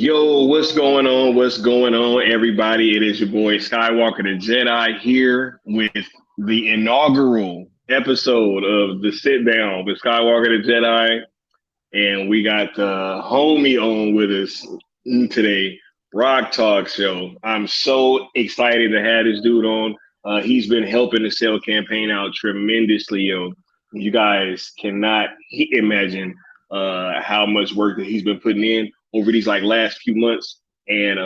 Yo, what's going on? What's going on, everybody? It is your boy Skiiwalker the Jedi here with the inaugural episode of the Sit Down with Skiiwalker the Jedi, and we got the homie on with us today, RawkTalks show. I'm so excited to have this dude on. He's been helping the sale campaign out tremendously, yo. You guys cannot imagine how much work that he's been putting in over these like last few months, and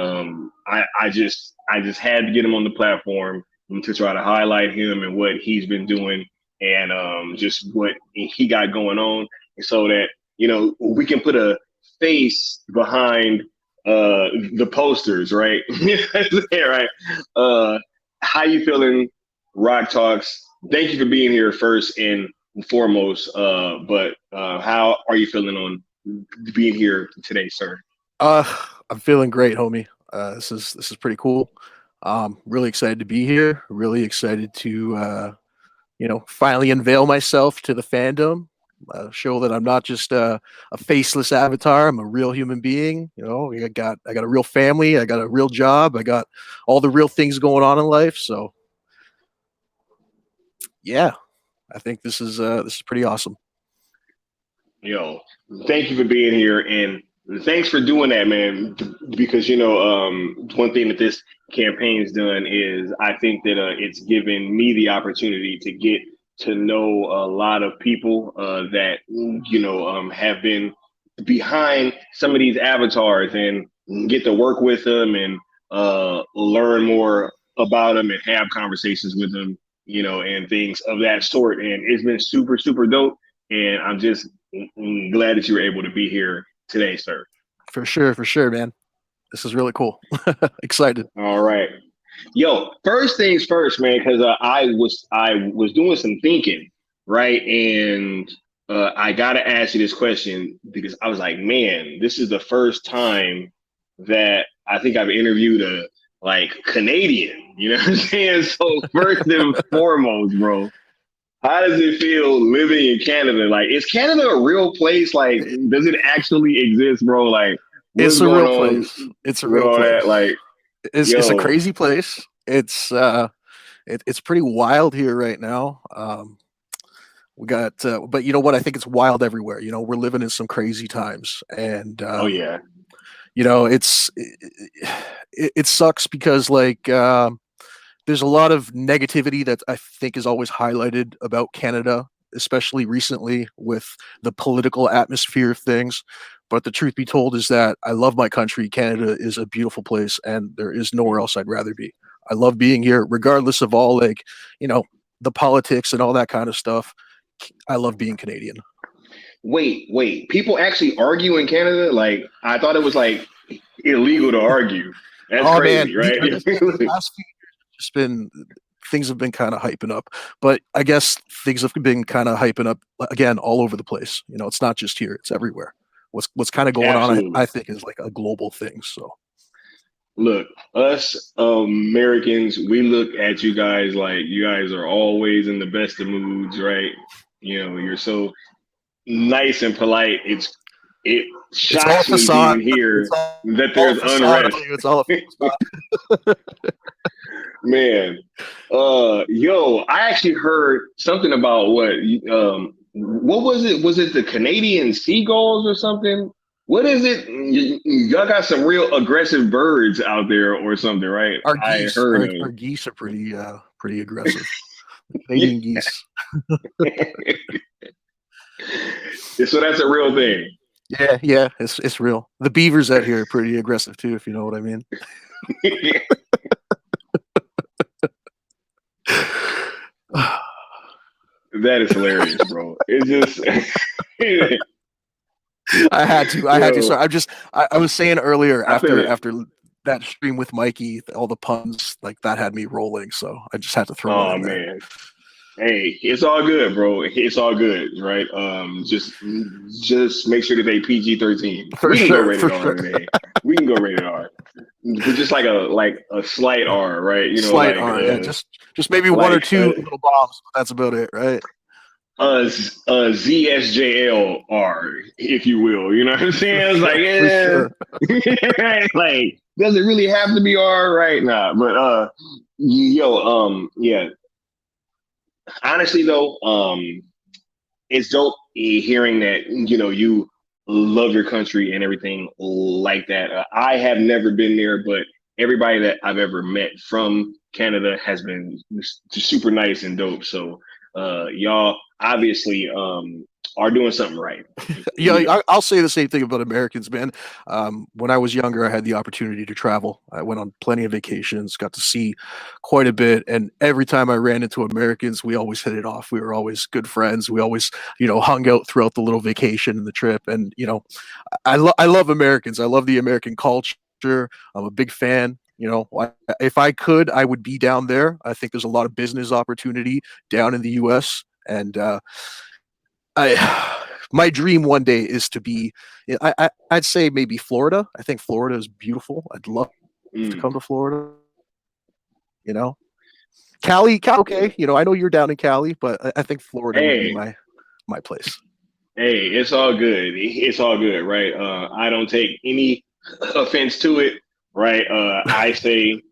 I just had to get him on the platform to try to highlight him and what he's been doing, and just what he got going on, so that we can put a face behind the posters, right? Yeah, right. How you feeling, Rock Talks? Thank you for being here first and foremost. But how are you feeling on being here today, sir? Uh, I'm feeling great, homie. This is pretty cool. Really excited to be here. Really excited to finally unveil myself to the fandom. Show that I'm not just a faceless avatar. I'm a real human being. I got a real family. I got a real job. I got all the real things going on in life. So yeah, I think this is pretty awesome. Yo, thank you for being here, and thanks for doing that, man. Because one thing that this campaign's done is I think that it's given me the opportunity to get to know a lot of people that have been behind some of these avatars, and get to work with them and learn more about them and have conversations with them, and things of that sort. And it's been super, super dope. And I'm just glad that you were able to be here today, sir. For sure, man. This is really cool. Excited. All right. Yo, first things first, man, because I was doing some thinking, right? And I gotta ask you this question because I was like, man, this is the first time that I think I've interviewed a like Canadian. You know what I'm saying? So first and foremost, bro, how does it feel living in Canada? Like, is Canada a real place? Like, does it actually exist, bro? Like, what's It's a going real on place. It's a with real all place. that? Like, It's a yo, crazy place. It's pretty wild here right now. We got, but you know what? I think it's wild everywhere. We're living in some crazy times, and oh yeah, it sucks because there's a lot of negativity that I think is always highlighted about Canada, especially recently with the political atmosphere of things. But the truth be told is that I love my country. Canada is a beautiful place, and there is nowhere else I'd rather be. I love being here, regardless of all you know, the politics and all that kind of stuff. I love being Canadian. wait. People actually argue in Canada? Like, I thought it was like illegal to argue. That's Oh man, crazy, right? I guess the last few years just been things have been kind of hyping up, but I guess things have been kind of hyping up again all over the place. It's not just here; it's everywhere. What's kind of going on, I Absolutely. think, is like a global thing. So Look, us Americans, we look at you guys like you guys are always in the best of moods, right? You're so nice and polite. It it's all a shocks me to facade. even It's hear that all a there's facade. unrest. It's all a facade. Man, yo, I actually heard something about what was it? Was it the Canadian seagulls or something? What is it? Y'all got some real aggressive birds out there or something, right? Our I geese, heard our of. geese are pretty aggressive. Yeah. Canadian geese. So that's a real thing. Yeah, yeah, it's real. The beavers out here are pretty aggressive too, if you know what I mean. That is hilarious, bro. It's just, I had to. yo, So I was saying earlier I feel after it. that stream with Mikey, all the puns like that had me rolling. So I just had to throw one Oh in there. man. Hey, it's all good, bro. It's all good, right? Just make sure that they PG-13. For We can go sure, rated for R sure. today. We can go rated R, but just like a slight R, right? Slight R, yeah. Just maybe one or Like two little bombs, but that's about it, right? ZSJLR, if you will. You know what I'm saying? It's like, For sure. yeah, like, does it really have to be R right now? But yeah. Honestly though, it's dope hearing that you love your country and everything like that. I have never been there, but everybody that I've ever met from Canada has been super nice and dope. So y'all obviously are doing something right. Yeah, You know. I'll say the same thing about Americans, man. When I was younger, I had the opportunity to travel. I went on plenty of vacations, got to see quite a bit, and every time I ran into Americans, we always hit it off. We were always good friends. We always, hung out throughout the little vacation and the trip. And I love Americans. I love the American culture. I'm a big fan. If I could, I would be down there. I think there's a lot of business opportunity down in the U.S. and I my dream one day is to be. I'd say maybe Florida. I think Florida is beautiful. I'd love to Mm, come to Florida. You know, Cali. yeah. Okay, I know you're down in Cali, but I think Florida would be Hey, my place. hey, it's all good. It's all good, right? I don't take any offense to it, right? I say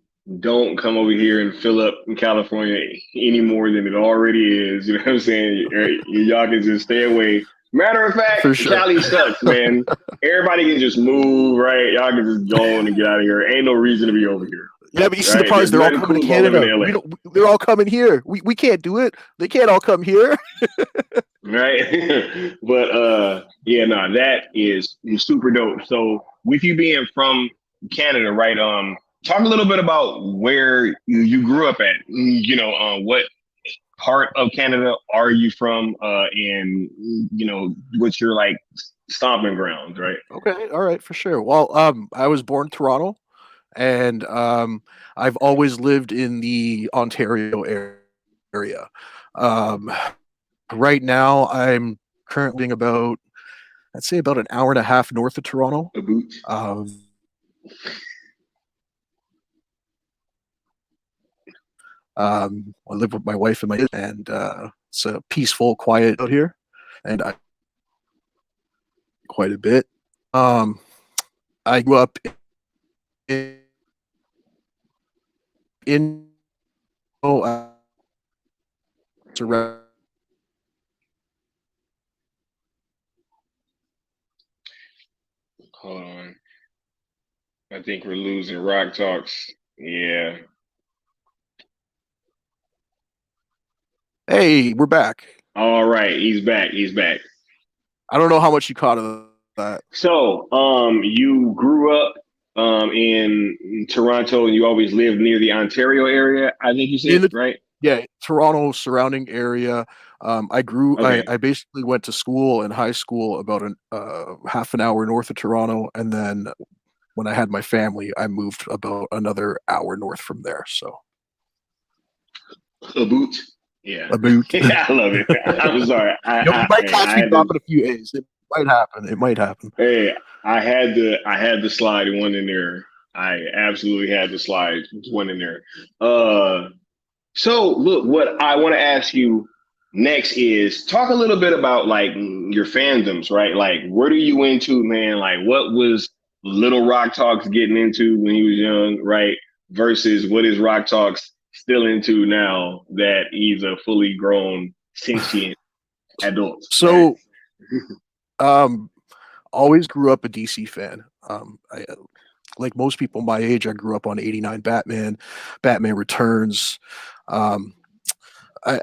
don't come over here and fill up in California any more than it already is. You know what I'm saying? Y'all can just stay away. Matter of fact, For sure. Cali sucks, man. Everybody can just move, right? Y'all can just go on and get out of here. Ain't no reason to be over here, Yeah, but you see the right? part is There's they're all nothing coming to cool about living in Canada. LA. We don't. They're all coming here. We can't do it. They can't all come here. Right? But yeah, no, that is super dope. So with you being from Canada, right? Talk a little bit about where you grew up at. What part of Canada are you from? And what's your like stomping grounds, right? Okay, all right, for sure. Well, I was born in Toronto, and I've always lived in the Ontario area. Um, right now, I'm currently about, I'd say, about an hour and a half north of Toronto. A boot. Um, I live with my wife and my kids, and it's a peaceful, quiet out here, and I quite a bit. Um, I grew up in, in surrounding. Hold on. I think we're losing Rock Talks. Yeah. Hey, we're back. All right. He's back. He's back. I don't know how much you caught of that. So, you grew up in Toronto and you always lived near the Ontario area, I think you In said, the right? Yeah, Toronto surrounding area. Okay. I basically went to school in high school about an half an hour north of Toronto, and then when I had my family, I moved about another hour north from there. So A boot. Yeah. a boot. I love it. I'm sorry. You might Hey, catch I me had to dropping a few A's. It might happen. It might happen. hey, I had to slide one in there. I absolutely had to slide one in there. Uh So, look, what I want to ask you next is talk a little bit about like your fandoms, right? Like, what are you into, man? Like, what was Little Rock Talks getting into when he was young, right? Versus what is Rock Talks still into now that he's a fully grown, sentient adult, right? So, um, always grew up a DC fan. Like most people my age, I grew up on '89 Batman, Batman Returns. Um, I,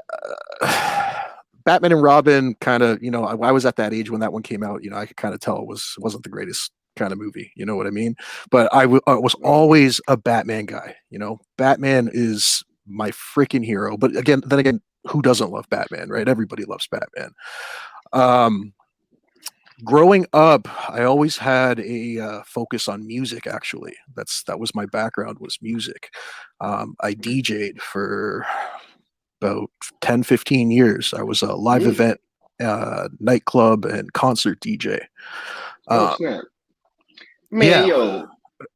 Batman and Robin kind of, I was at that age when that one came out. I could kind of tell wasn't the greatest kind of movie. You know what I mean? But I was Right. always a Batman guy. Batman is my freaking hero. But then again, who doesn't love Batman, right? Everybody loves Batman. Um, Growing up, I always had a focus on music. Actually, that was my background, was music. I DJ'd for about 10, 15 years. I was a live Mm. event, nightclub and concert DJ. Oh Uh, snap, man, yeah, yo.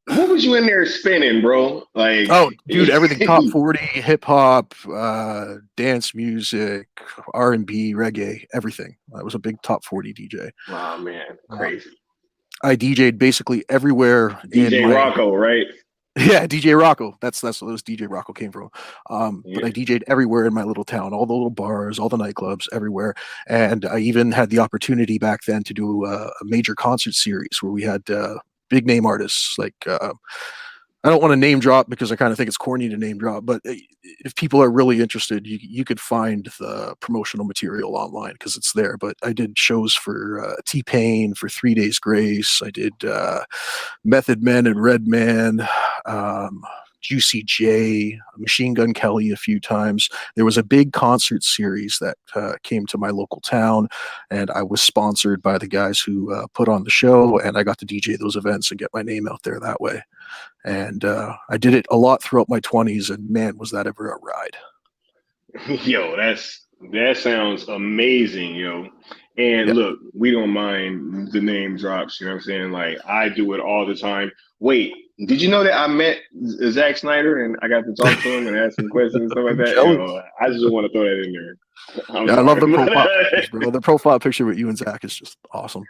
What was you in there spinning, bro? Like, Oh, dude, everything top 40, hip hop, dance music, R&B, reggae, everything. I was a big top 40 DJ. oh man, Uh, crazy. I DJ'd basically everywhere in DJ my Rocco, right? yeah, DJ Rocco. That's where this DJ Rocco came from. But Yeah. I DJ'd everywhere in my little town, all the little bars, all the nightclubs, everywhere. And I even had the opportunity back then to do a major concert series where we had big name artists like I don't want to name drop because I kind of think it's corny to name drop, but if people are really interested, you could find the promotional material online because it's there. But I did shows for T Pain, for 3 Days Grace. I did Method Man and Redman, Juicy J, Machine Gun Kelly a few times. There was a big concert series that came to my local town, and I was sponsored by the guys who put on the show, and I got to DJ those events and get my name out there that way. And I did it a lot throughout my 20s, and man, was that ever a ride. Yo, that sounds amazing, yo. And Yeah. look, we don't mind the name drops, you know what I'm saying? Like I do it all the time. Wait, did you know that I met Zack Snyder and I got to talk to him and ask him questions and stuff like I'm that? You know, jealous. I just want to throw that in there. I'm Yeah, I love sorry. the profile pictures, bro. The profile picture with you and Zach is just awesome.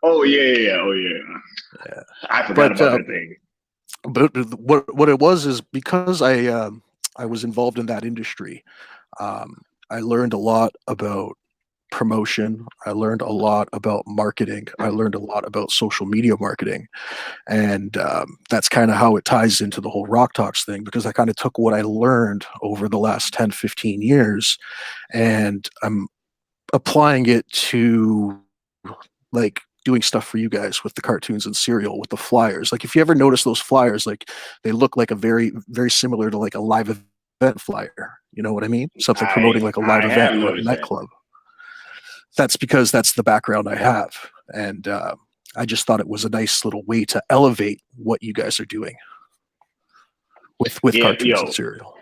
Oh yeah. Oh yeah. Yeah. I forgot But about that thing. what it was is because I was involved in that industry. I learned a lot about promotion. I learned a lot about marketing. I learned a lot about social media marketing. And that's kind of how it ties into the whole Rock Talks thing, because I kind of took what I learned over the last 10, 15 years and I'm applying it to like doing stuff for you guys with the cartoons and cereal with the flyers. Like if you ever notice those flyers, like they look like a very similar to like a live event flyer. You know what I mean? Something promoting like a live I have event or a noticed that. nightclub. That's because that's the background I have. And I just thought it was a nice little way to elevate what you guys are doing with Yeah, cartoons and yo. cereal.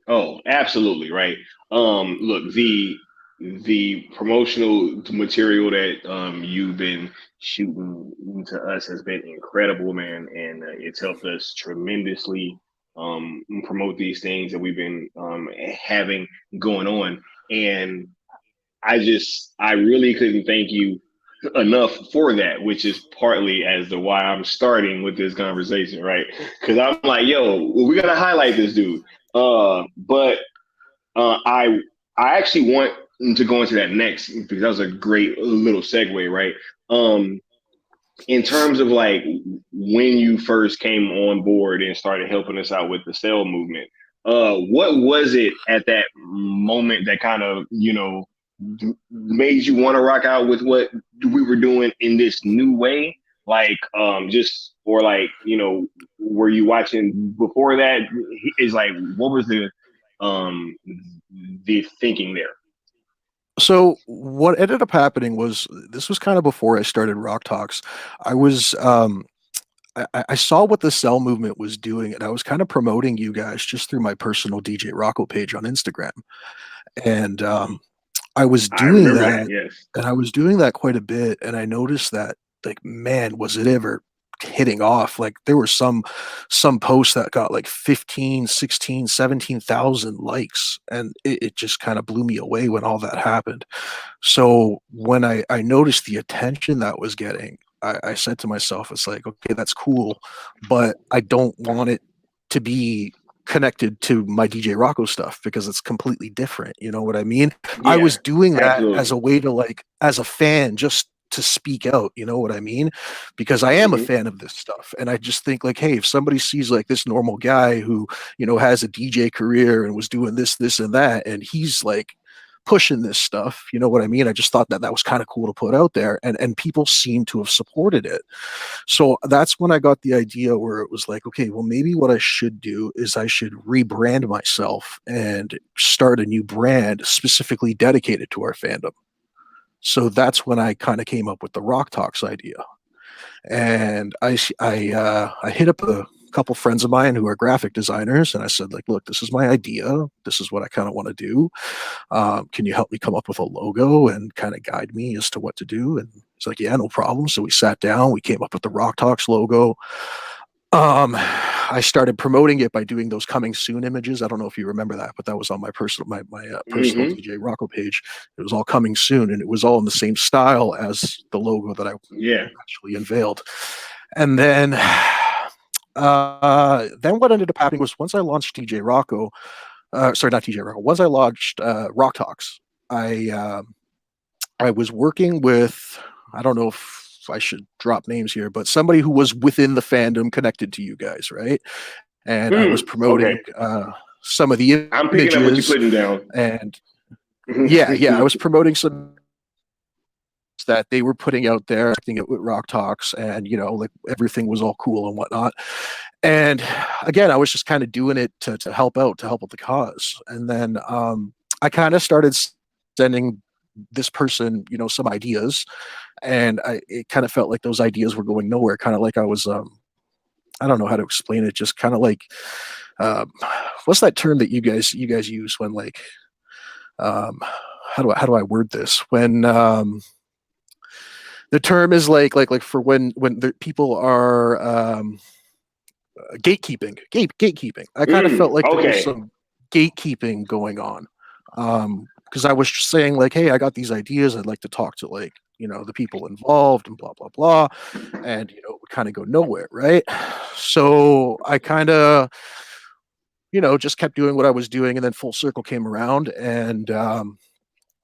Oh, absolutely, right. Look, the promotional material that you've been shooting to us has been incredible, man, and it's helped us tremendously promote these things that we've been having going on. And I really couldn't thank you enough for that, which is partly as to why I'm starting with this conversation, right? Because I'm like, yo, we gotta highlight this dude. But I actually want to go into that next because that was a great little segue, right? Um, in terms of like when you first came on board and started helping us out with the cell movement, what was it at that moment that kind of made you want to rock out with what we were doing in this new way? Like, just or like were you watching before that? Is like what was um the thinking there? So what ended up happening was this was kind of before I started Rock Talks. I was I saw what the cell movement was doing, and I was kind of promoting you guys just through my personal DJ Rocco page on Instagram. And I was I doing remember that. that, Yes. and I was doing that quite a bit, and I noticed that like man, was it ever hitting off. Like there were some posts that got like 15, 16, 17,000 likes, and it just kind of blew me away when all that happened. So when I noticed the attention that was getting, I said to myself, it's like, okay, that's cool, but I don't want it to be connected to my DJ Rocco stuff because it's completely different. You know what I mean? I Yeah. was doing that as Absolutely. a way to like, as a fan, just to speak out. You know what I mean? Because I am a Hmm. fan of this stuff. And I just think like, hey, if somebody sees like this normal guy who, has a DJ career and was doing this, and that, and he's like, pushing this stuff, you know what I mean? I just thought that that was kind of cool to put out there, and people seem to have supported it. So that's when I got the idea where it was like, okay, well, maybe what I should do is I should rebrand myself and start a new brand specifically dedicated to our fandom. So that's when I kind of came up with the Rock Talks idea. And I hit up a couple friends of mine who are graphic designers, and I said, like, look, this is my idea, this is what I kind of want to do. Can you help me come up with a logo and kind of guide me as to what to do? And he's like, yeah, no problem. So we sat down, we came up with the Rock Talks logo. I started promoting it by doing those coming soon images. I don't know if you remember that, but that was on my personal personal Hmm. DJ Rocco page. It was all coming soon, and it was all in the same style as the logo that I Yeah. eventually unveiled. And then what ended up happening was once I launched DJ Rocco, sorry, not DJ Rocco. Once I launched RawkTalks, I I was working with, I don't know if I should drop names here, but somebody who was within the fandom connected to you guys, right? And I was Okay. promoting some of the I'm picking up what you're images, putting down. and yeah, I was promoting some that they were putting out there, acting it with Rock Talks, and like everything was all cool and whatnot. And again, I was just kind of doing it to help out, to help with the cause. And then I kind of started sending this person, some ideas, and it kind of felt like those ideas were going nowhere. Kind of like I was, I don't know how to explain it. Just kind of like, um, what's that term that you guys use when like, um, how do I word this when the term is like for when the people are gatekeeping. I kind of felt like there was Okay. some gatekeeping going on, because I was saying like, hey, I got these ideas. I'd like to talk to like the people involved and blah blah blah, and it would kind of go nowhere, right? So I kind of just kept doing what I was doing, and then Full Circle came around, and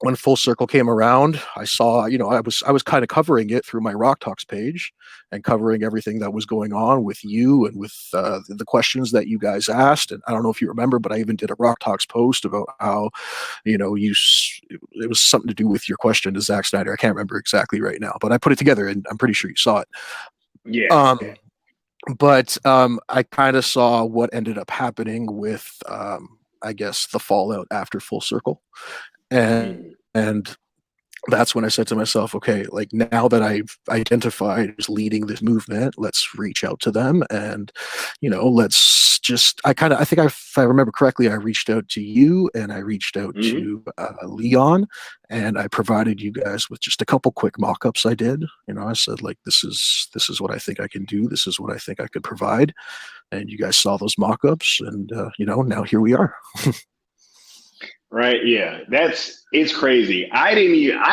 when Full Circle came around, I saw, I was kind of covering it through my Rock Talks page and covering everything that was going on with you and with the questions that you guys asked. And I don't know if you remember, but I even did a Rock Talks post about how, it was something to do with your question to Zack Snyder. I can't remember exactly right now, but I put it together and I'm pretty sure you saw it. Yeah. Um, but I kind of saw what ended up happening with, I guess, the fallout after Full Circle, and Mm-hmm. and that's when I said to myself, okay, like now that I've identified who's leading this movement, let's reach out to them, and let's just. I think if I remember correctly, I reached out to you and I reached out Mm-hmm. to Leon, and I provided you guys with just a couple quick mock-ups. I did, I said like this is what I think I can do. This is what I think I could provide, and you guys saw those mock-ups, and now here we are. Right. Yeah. It's crazy. I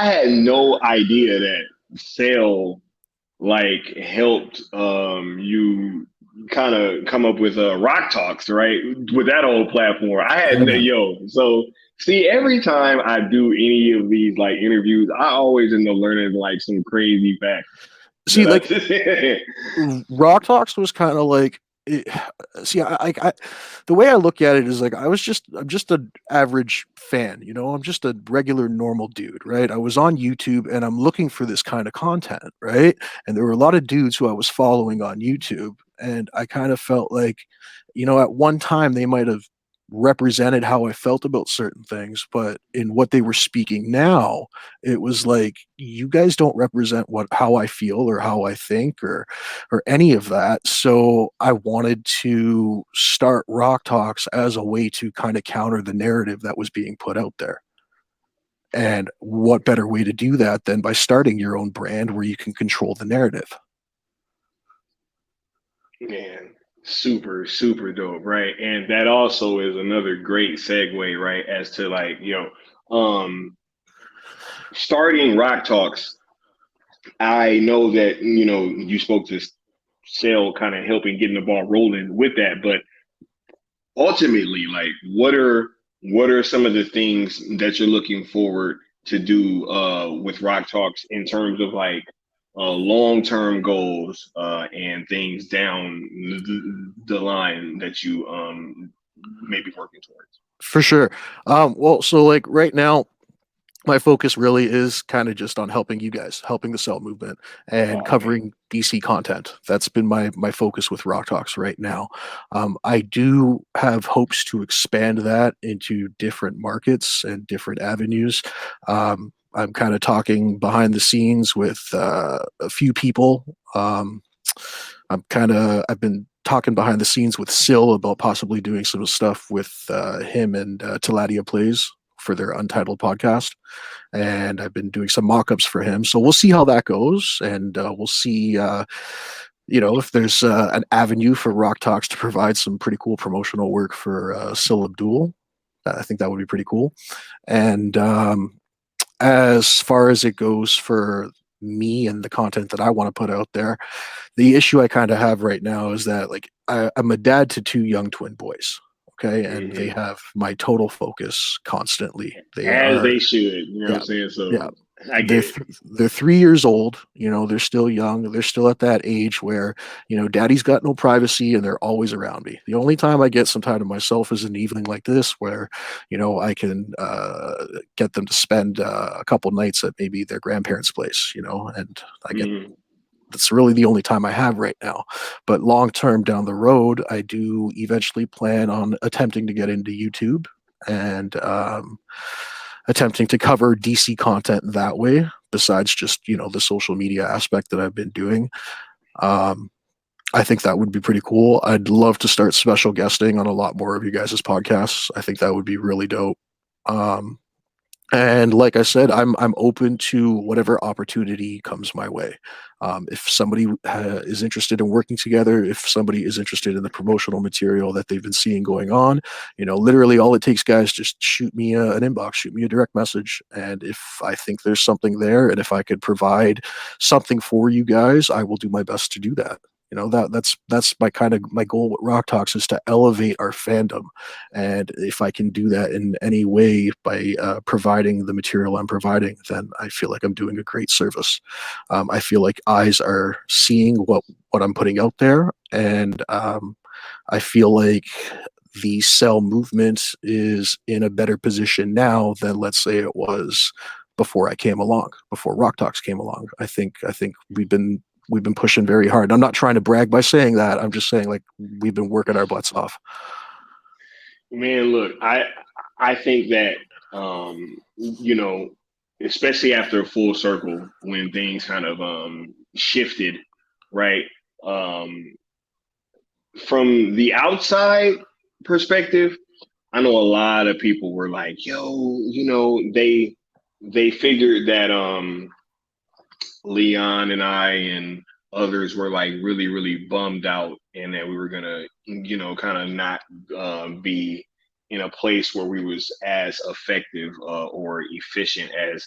had no idea that Sale like helped you kind of come up with Rock Talks, right? With that old platform. I had Yeah, man. yo, so see every time I do any of these like interviews, I always end up learning like some crazy facts See, that like I Rock Talks was kind of like it, see I the way I look at it is like I'm just an average fan, I'm just a regular normal dude, right? I was on YouTube and I'm looking for this kind of content, right? And there were a lot of dudes who I was following on YouTube, and I kind of felt like at one time they might have represented how I felt about certain things, but in what they were speaking now, it was like you guys don't represent what how I feel or how I think or any of that. So I wanted to start Rock Talks as a way to kind of counter the narrative that was being put out there. And what better way to do that than by starting your own brand where you can control the narrative? man, super, super dope, right? And that also is another great segue, right? As to like, starting Rock Talks. I know that you spoke to Sale, kind of helping getting the ball rolling with that, but ultimately, like, what are some of the things that you're looking forward to do with Rock Talks in terms of like long term goals and things down the line that you may be working towards? For sure. Well, so like right now, my focus really is kind of just on helping you guys, helping the cell movement, and Oh man. covering DC content. That's been my focus with Rock Talks right now. I do have hopes to expand that into different markets and different avenues. I'm kind of talking behind the scenes with a few people. I've been talking behind the scenes with Sil about possibly doing some stuff with him and Taladia Plays for their Untitled podcast, and I've been doing some mock-ups for him. So we'll see how that goes, and we'll see. if there's an avenue for RawkTalks to provide some pretty cool promotional work for Sil Abdul, I think that would be pretty cool. And as far as it goes for me and the content that I want to put out there, the issue I kind of have right now is that like I'm a dad to two young twin boys. Okay, and they Hmm. have my total focus constantly. They As are, they should, you know what I'm yeah, saying? yeah. So I They're get it. th- they're 3 years old. They're still young. They're still at that age where daddy's got no privacy, and they're always around me. The only time I get some time to myself is an evening like this, where I can get them to spend a couple nights at maybe their grandparents' place. And I get Hmm. that's really the only time I have right now. But long term down the road, I do eventually plan on attempting to get into YouTube and attempting to cover DC content that way, besides just, the social media aspect that I've been doing. Um, I think that would be pretty cool. I'd love to start special guesting on a lot more of you guys' podcasts. I think that would be really dope. Um, and like I said, I'm open to whatever opportunity comes my way. If somebody is interested in working together, if somebody is interested in the promotional material that they've been seeing going on, literally all it takes, guys, just shoot me an inbox, shoot me a direct message, and if I think there's something there, and if I could provide something for you guys, I will do my best to do that. That's my goal with Rock Talks, is to elevate our fandom, and if I can do that in any way by providing the material I'm providing, then I feel like I'm doing a great service. I feel like eyes are seeing what I'm putting out there, and I feel like the cell movement is in a better position now than, let's say, it was before I came along, before Rock Talks came along. I think we've been pushing very hard. I'm not trying to brag by saying that. I'm just saying, like, we've been working our butts off. Man, look, I think that you know, especially after a full circle, when things kind of shifted, right? Um, from the outside perspective, I know a lot of people were like, "Yo, they figured that Leon and I and others were like really, really bummed out, and that we were gonna, kind of not be in a place where we was as effective or efficient as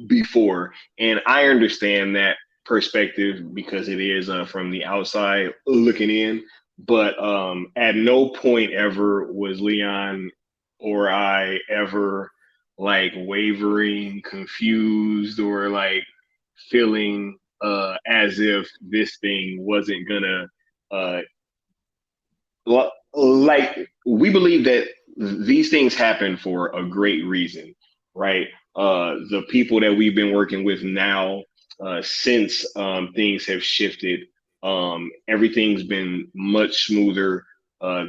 before." And I understand that perspective because it is from the outside looking in. But at no point ever was Leon or I ever like wavering, confused, or like feeling as if this thing wasn't gonna uh, like we believe that these things happen for a great reason, right? The people that we've been working with now, since things have shifted, everything's been much smoother.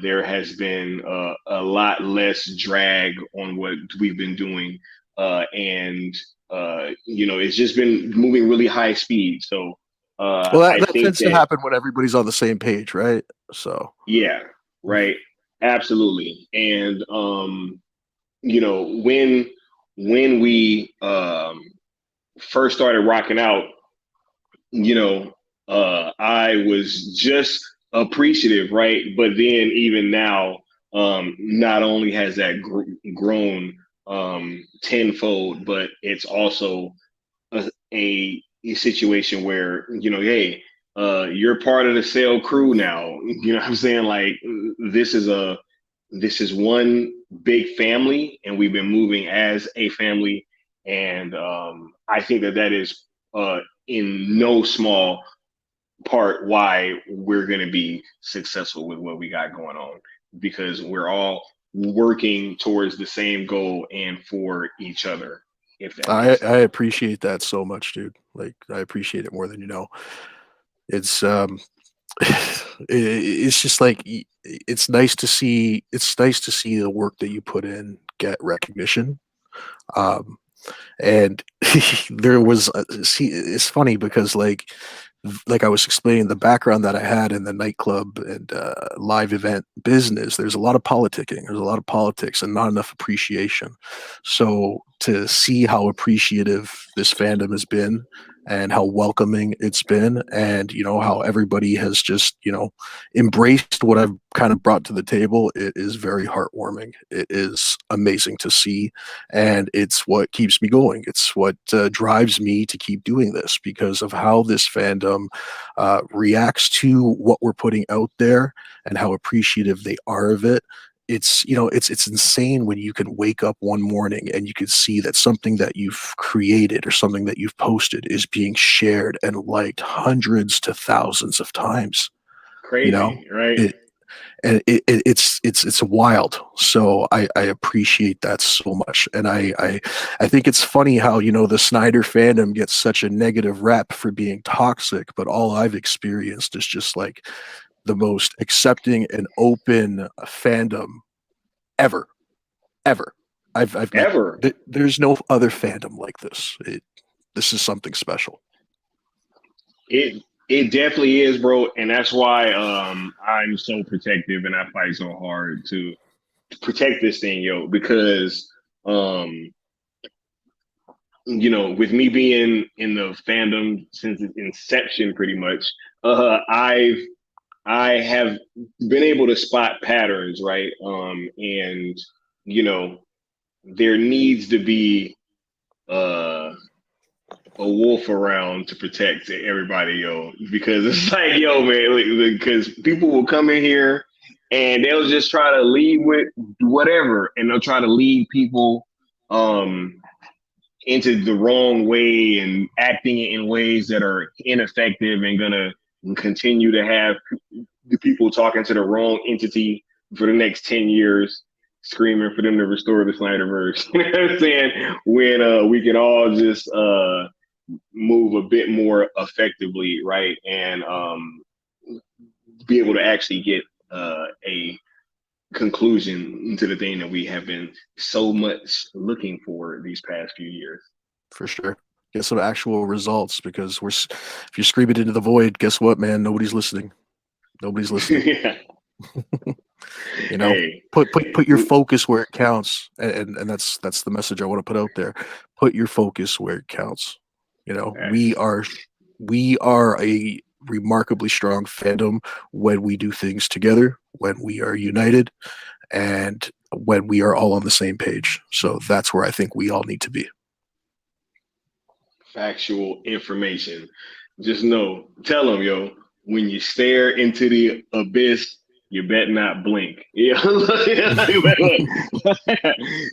There has been a lot less drag on what we've been doing, and it's just been moving really high speed. So Well, that, I that think tends to that happen when everybody's on the same page, right? So, yeah, right. Absolutely. And when we first started rocking out, I was just appreciative, right? But then even now, not only has that grown tenfold, but it's also a situation where, hey, you're part of the sale crew now. You know what I'm saying? Like this is one big family, and we've been moving as a family. And I think that that is in no small part why we're going to be successful with what we got going on, because we're all working towards the same goal and for each other, if that I makes I sense. appreciate that so much, dude. Like, I appreciate it more than you know. It's it's just like it's nice to see the work that you put in get recognition. Um, and there was see, it's funny because like I was explaining, the background that I had in the nightclub and live event business, there's a lot of politicking, there's a lot of politics and not enough appreciation. So to see how appreciative this fandom has been, and how welcoming it's been, and how everybody has just embraced what I've kind of brought to the table. It is very heartwarming. It is amazing to see, and it's what keeps me going. It's what drives me to keep doing this, because of how this fandom reacts to what we're putting out there and how appreciative they are of it. It's insane when you can wake up one morning and you can see that something that you've created or something that you've posted is being shared and liked hundreds to thousands of times. you know Crazy, right? it and it's wild. So I appreciate that so much, and I think it's funny how the Snyder fandom gets such a negative rap for being toxic, but all I've experienced is just like the most accepting and open fandom ever, ever. I've met. Ever. There's no other fandom like this. This is something special. It definitely is, bro, and that's why I'm so protective and I fight so hard to protect this thing, yo, because um with me being in the fandom since its inception, pretty much, I have been able to spot patterns, right? And you know, there needs to be uh a wolf around to protect everybody, yo. Because it's like, yo, man, because people will come in here and they'll just try to lead with whatever, and they'll try to lead people um into the wrong way and acting in ways that are ineffective and gonna continue to have the people talking to the wrong entity for the next 10 years, screaming for them to restore the Snyderverse. You know what I'm saying? When we can all just move a bit more effectively, right? And be able to actually get a conclusion to the thing that we have been so much looking for these past few years. For sure. Get some actual results, because if you're screaming into the void, guess what, man? Nobody's listening. Nobody's listening. Yeah. Hey, Put your focus where it counts, and that's the message I want to put out there. Put your focus where it counts. We are a remarkably strong fandom when we do things together, when we are united, and when we are all on the same page. So that's where I think we all need to be. factual information. Just know, tell them, yo, when you stare into the abyss, you bet not blink. Yo,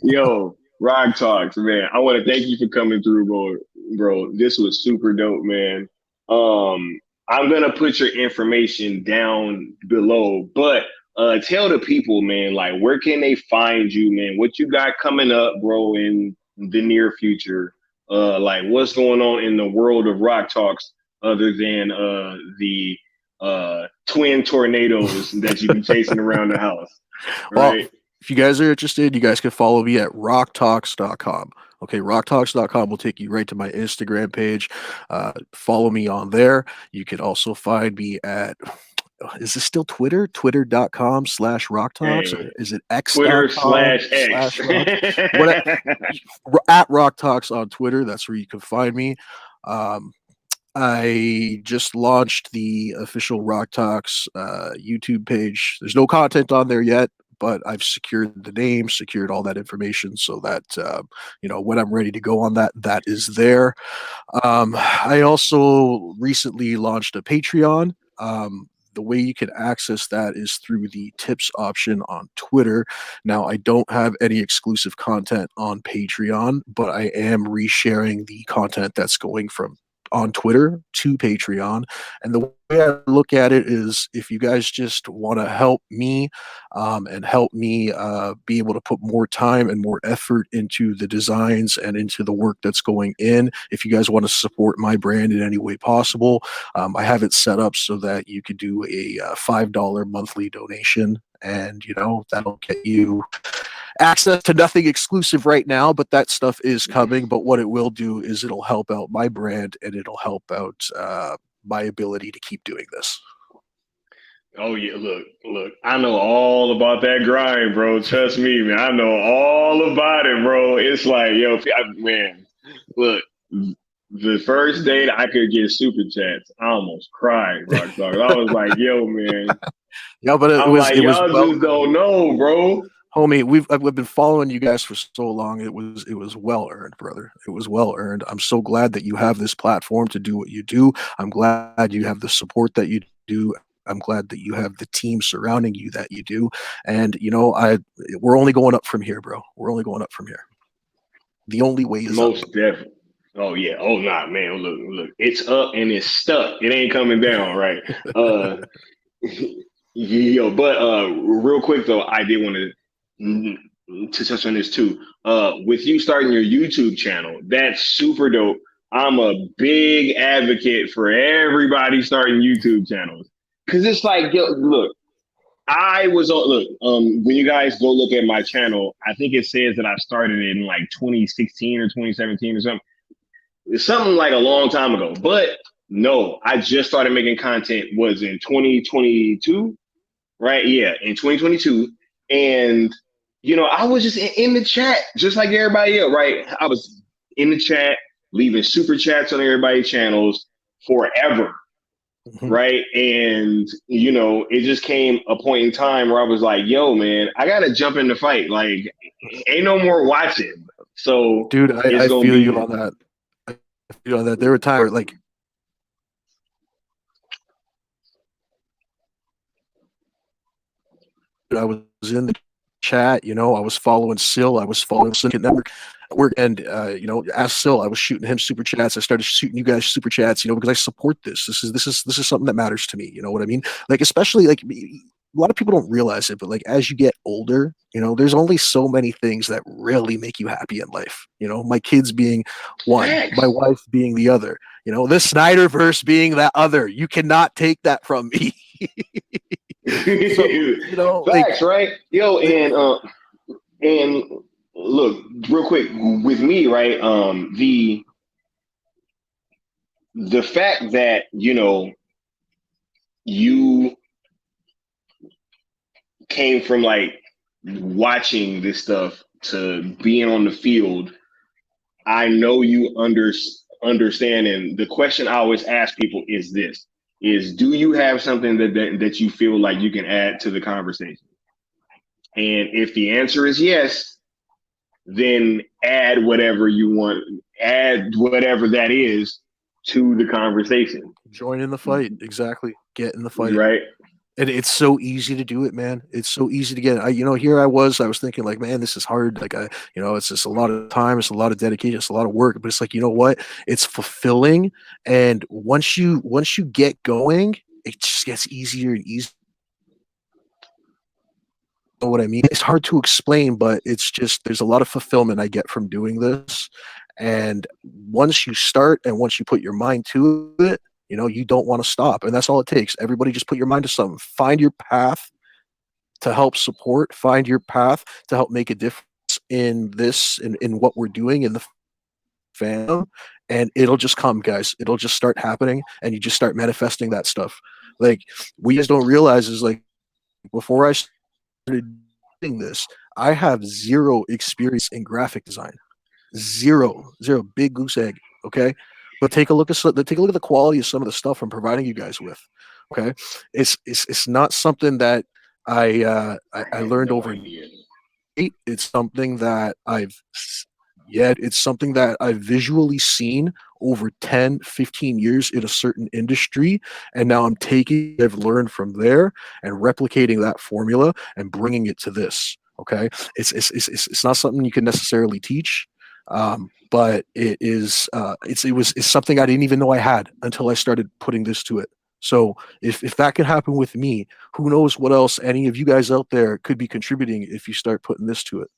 yo, RawkTalks, man. I want to thank you for coming through, bro. Bro, this was super dope, man. I'm gonna put your information down below, but tell the people, man, like where can they find you, man? What you got coming up, bro, in the near future? Like what's going on in the world of RawkTalks other than the twin tornadoes that you be chasing around the house, Well, right? if you guys are interested, you guys can follow me at RawkTalks.com. Okay, RawkTalks.com will take you right to my Instagram page. Follow me on there. You can also find me at, is this still Twitter? Twitter.com/RawkTalks? Hey, Or is it Twitter X.com slash X. slash Rock? What, at RawkTalks on Twitter. That's where you can find me. Um, I just launched the official RawkTalks YouTube page. There's no content on there yet, but I've secured the name, secured all that information, so that when I'm ready to go on that is there. I also recently launched a Patreon. The way you can access that is through the tips option on Twitter. Now, I don't have any exclusive content on Patreon, but I am resharing the content that's going from on Twitter to Patreon. And the way I look at it is, if you guys just want to help me and help me be able to put more time and more effort into the designs and into the work that's going in, if you guys want to support my brand in any way possible, I have it set up so that you could do a $5 monthly donation, and that'll get you access to nothing exclusive right now, but that stuff is coming. But what it will do is it'll help out my brand, and it'll help out my ability to keep doing this. Oh yeah, look. I know all about that grind, bro. Trust me, man. I know all about it, bro. It's like, yo, man, look. The first day that I could get super chats, I almost cried, RawkTalks. I was like, yo, man. Yeah, but I'm like, it was y'all well just don't know, bro. homie, we've been following you guys for so long. It was well earned, brother. It was well earned. I'm so glad that you have this platform to do what you do. I'm glad you have the support that you do. I'm glad that you have the team surrounding you that you do. And you know, I we're only going up from here, bro. We're only going up from here. The only way is up. Most definitely. Oh yeah. Oh nah, man. Look. It's up and it's stuck. It ain't coming down, right? Uh, yo. But real quick though, I did want to touch on this too. With you starting your YouTube channel, that's super dope. I'm a big advocate for everybody starting YouTube channels because it's like, yo, look, I was on look, when you guys go look at my channel, I think it says that I started it in like 2016 or 2017 or something. It's something like a long time ago. But no, I just started making content was in 2022, right? Yeah, in 2022. And you know, I was just in the chat, just like everybody else, right? I was in the chat, leaving super chats on everybody's channels forever, Mhm. right? And you know, it just came a point in time where I was like, "Yo, man, I gotta jump in the fight. Like, ain't no more watching. So Dude, it's I gonna feel you be on that. I feel you on that. There were times where like I was in the chat, you know, I was following Sil, I was following Syndicate Network, and you know, ask Sil, I was shooting him super chats. I started shooting you guys super chats, you know, because I support this. This is something that matters to me. You know what I mean? Like, especially like a lot of people don't realize it, but like as you get older, you know, there's only so many things that really make you happy in life. You know, my kids being one, my facts. wife being the other, you know, the Snyderverse being that other. You cannot take that from me. So, you know, like Facts, right? Yo, and look, real quick with me, right? The fact that you know you came from like watching this stuff to being on the field. I know you understand, and the question I always ask people is this: is do you have something that you feel like you can add to the conversation? And if the answer is yes, then add whatever you want, add whatever that is to the conversation, join in the fight. Exactly. Get in the fight. right? And it's so easy to do it, man. It's so easy to get. You know, here I was thinking like, man, this is hard. Like, you know, it's just a lot of time, it's a lot of dedication, it's a lot of work. But it's like, you know what? It's fulfilling. And once you get going, it just gets easier and easier. You know what I mean? It's hard to explain, but it's just there's a lot of fulfillment I get from doing this. And once you start and once you put your mind to it, you know, you don't want to stop. And that's all it takes. Everybody just put your mind to something. Find your path to help support, find your path to help make a difference in this, in what we're doing in the fandom, and it'll just come, guys. It'll just start happening, and you just start manifesting that stuff. Like, we just don't realize is like before I started doing this, I have zero experience in graphic design. Zero, big goose egg. Okay, but take a look at the quality of some of the stuff I'm providing you guys with. Okay, it's not something that I I had learned no overnight. idea. It's something that yet it's something that I've visually seen over 10, 15 years in a certain industry. And now I'm taking, I've learned from there and replicating that formula and bringing it to this. Okay. It's not something you can necessarily teach. But it is, it's something I didn't even know I had until I started putting this to it. So if that can happen with me, who knows what else any of you guys out there could be contributing if you start putting this to it.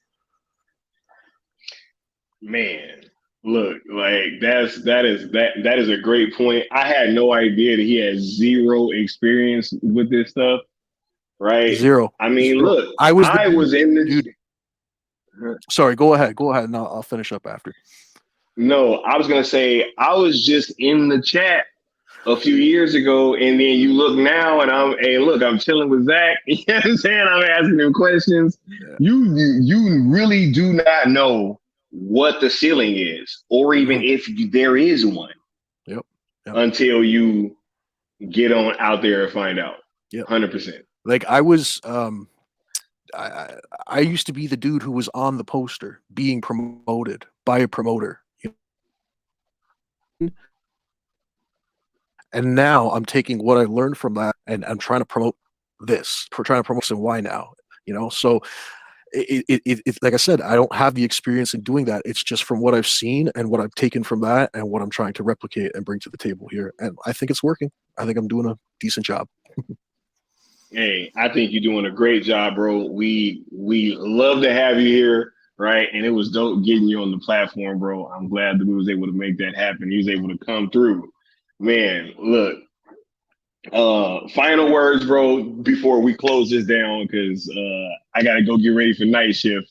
Man, look, like that is a great point. I had no idea that he had zero experience with this stuff, right? Zero, I mean, zero. look, I was the I was in this. dude. Sorry, go ahead. Go ahead, and I'll finish up after. No, I was gonna say I was just in the chat a few years ago, and then you look now, and I'm chilling with Zach. You know what I'm saying? I'm asking him questions. Yeah. You really do not know what the ceiling is, or even if there is one, Yep. until you get on out there and find out. Yep. 100%. Like I was, I used to be the dude who was on the poster being promoted by a promoter. And now I'm taking what I learned from that and I'm trying to promote this, trying to promote some why now, So it like I said, I don't have the experience in doing that. It's just from what I've seen and what I've taken from that and what I'm trying to replicate and bring to the table here. And I think it's working. I think I'm doing a decent job. Hey, I think you're doing a great job, bro. We love to have you here, right? And it was dope getting you on the platform, bro. I'm glad that we was able to make that happen. He was able to come through. Man, look. Final words, bro, before we close this down, because I gotta go get ready for night shift.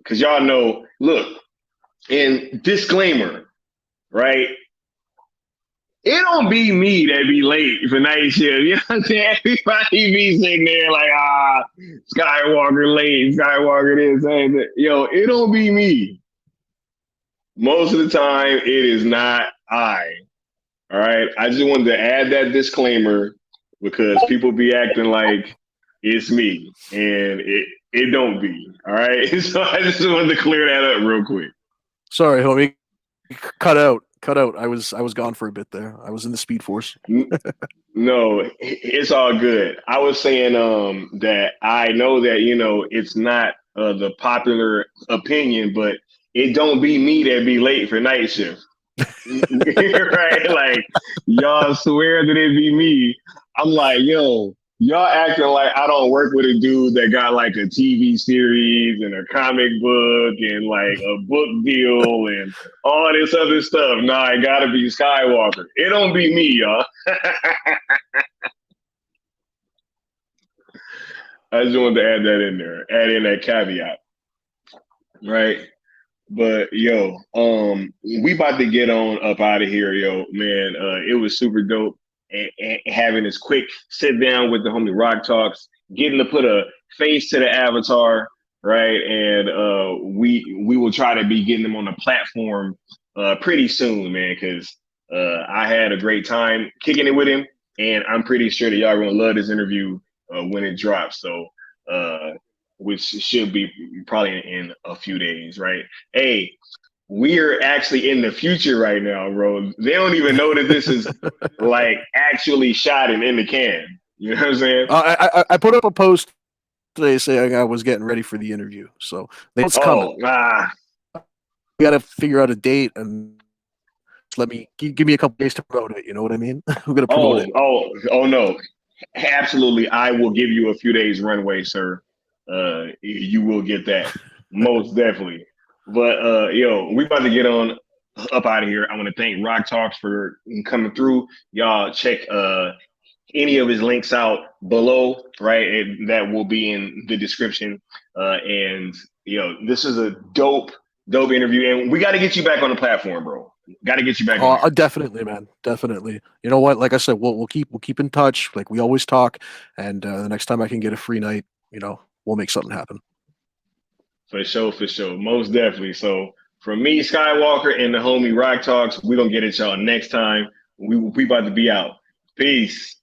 Cause y'all know, look, and disclaimer, right? It don't be me that be late for night shift. You know what I'm saying? Everybody be sitting there like, Skiiwalker late, Skiiwalker this, that. Yo, it don't be me. Most of the time, it is not I. All right. I just wanted to add that disclaimer because people be acting like it's me, and it don't be. All right. So I just wanted to clear that up real quick. Sorry, homie. Cut out. I was gone for a bit there. I was in the Speed Force. No, it's all good. I was saying that I know that it's not the popular opinion, but it don't be me that be late for night shift. Right? Like y'all swear that it be me. I'm like, yo, y'all acting like I don't work with a dude that got like a TV series and a comic book and like a book deal and all this other stuff. Nah, it gotta be Skiiwalker. It don't be me, y'all. I just wanted to add that in there, add in that caveat. Right. But yo, we about to get on up out of here, yo, man. It was super dope and having this quick sit down with the homie RawkTalks, getting to put a face to the avatar, right? And we will try to be getting them on the platform pretty soon, man, because I had a great time kicking it with him, and I'm pretty sure that y'all gonna love this interview when it drops. So which should be probably in a few days, right? Hey, we're actually in the future right now, bro. They don't even know that this is like actually shot and in the can. You know what I'm saying? I put up a post today saying I was getting ready for the interview, so it's coming. We got to figure out a date and let me give me a couple days to promote it. You know what I mean? We're gonna promote it. Oh no, absolutely. I will give you a few days runway, sir. You will get that most definitely. But yo, we about to get on up out of here. I want to thank RawkTalks for coming through. Y'all check any of his links out below, right? That will be in the description. And this is a dope interview, and we got to get you back on the platform, bro. Got to get you back on. Definitely, man. Definitely. You know what? Like I said, we'll keep in touch. Like we always talk. And the next time I can get a free night, we'll make something happen. For sure. Most definitely. So from me, Skiiwalker, and the homie RawkTalks, we're gonna get at y'all next time. We about to be out. Peace.